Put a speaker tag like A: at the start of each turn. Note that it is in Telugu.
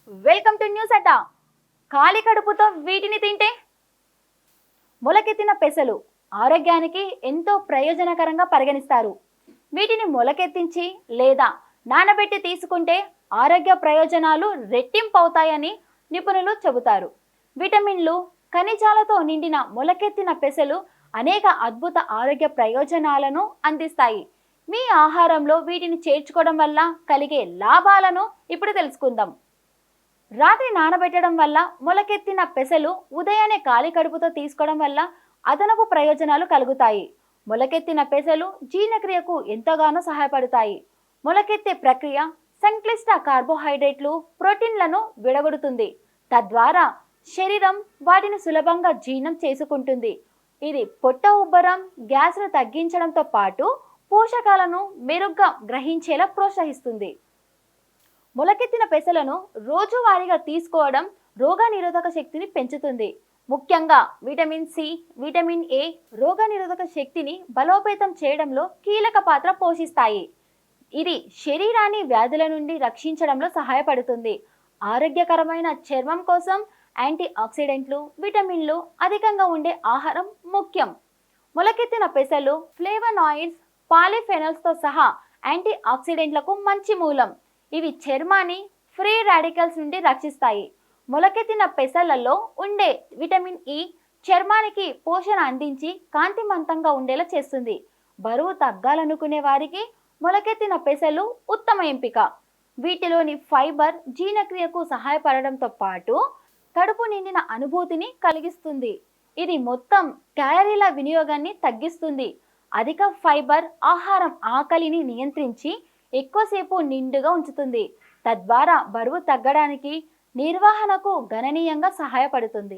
A: వెల్కమ్ టు న్యూస్ అడ్డా. ఖాళీ కడుపుతో వీటిని తింటే మొలకెత్తిన పెసలు ఆరోగ్యానికి ఎంతో ప్రయోజనకరంగా పరిగణిస్తారు. వీటిని మొలకెత్తించి లేదా నానబెట్టి తీసుకుంటే ఆరోగ్య ప్రయోజనాలు రెట్టింపు అవుతాయని నిపుణులు చెబుతారు. విటమిన్లు, ఖనిజాలతో నిండిన మొలకెత్తిన పెసలు అనేక అద్భుత ఆరోగ్య ప్రయోజనాలను అందిస్తాయి. మీ ఆహారంలో వీటిని చేర్చుకోవడం వల్ల కలిగే లాభాలను ఇప్పుడు తెలుసుకుందాం. రాత్రి నానబెట్టడం వల్ల మొలకెత్తిన పెసలు ఉదయాన్నే ఖాళీ కడుపుతో తీసుకోవడం వల్ల అదనపు ప్రయోజనాలు కలుగుతాయి. మొలకెత్తిన పెసలు జీర్ణక్రియకు ఎంతగానో సహాయపడతాయి. మొలకెత్తే ప్రక్రియ సంక్లిష్ట కార్బోహైడ్రేట్లు, ప్రోటీన్లను విడగొడుతుంది. తద్వారా శరీరం వాటిని సులభంగా జీర్ణం చేసుకుంటుంది. ఇది పొట్ట ఉబ్బరం, గ్యాస్ను తగ్గించడంతో పాటు పోషకాలను మెరుగ్గా గ్రహించేలా ప్రోత్సహిస్తుంది. మొలకెత్తిన పెసలను రోజువారీగా తీసుకోవడం రోగనిరోధక శక్తిని పెంచుతుంది. ముఖ్యంగా విటమిన్ సి, విటమిన్ ఏ రోగనిరోధక శక్తిని బలోపేతం చేయడంలో కీలక పాత్ర పోషిస్తాయి. ఇది శరీరాన్ని వ్యాధుల నుండి రక్షించడంలో సహాయపడుతుంది. ఆరోగ్యకరమైన చర్మం కోసం యాంటీ ఆక్సిడెంట్లు, విటమిన్లు అధికంగా ఉండే ఆహారం ముఖ్యం. మొలకెత్తిన పెసలు ఫ్లేవనాయిడ్స్, పాలిఫెనల్స్తో సహా యాంటీ ఆక్సిడెంట్లకు మంచి మూలం. ఇవి చర్మాన్ని ఫ్రీ రాడికల్స్ నుండి రక్షిస్తాయి. మొలకెత్తిన పెసలలో ఉండే విటమిన్ ఇ చర్మానికి పోషణ అందించి కాంతిమంతంగా ఉండేలా చేస్తుంది. బరువు తగ్గాలనుకునే వారికి మొలకెత్తిన పెసలు ఉత్తమ ఎంపిక. వీటిలోని ఫైబర్ జీర్ణక్రియకు సహాయపడడంతో పాటు కడుపు నిండిన అనుభూతిని కలిగిస్తుంది. ఇది మొత్తం క్యాలరీల వినియోగాన్ని తగ్గిస్తుంది. అధిక ఫైబర్ ఆహారం ఆకలిని నియంత్రించి ఎక్కువసేపు నిండుగా ఉంచుతుంది. తద్వారా బరువు తగ్గడానికి, నిర్వహణకు గణనీయంగా సహాయపడుతుంది.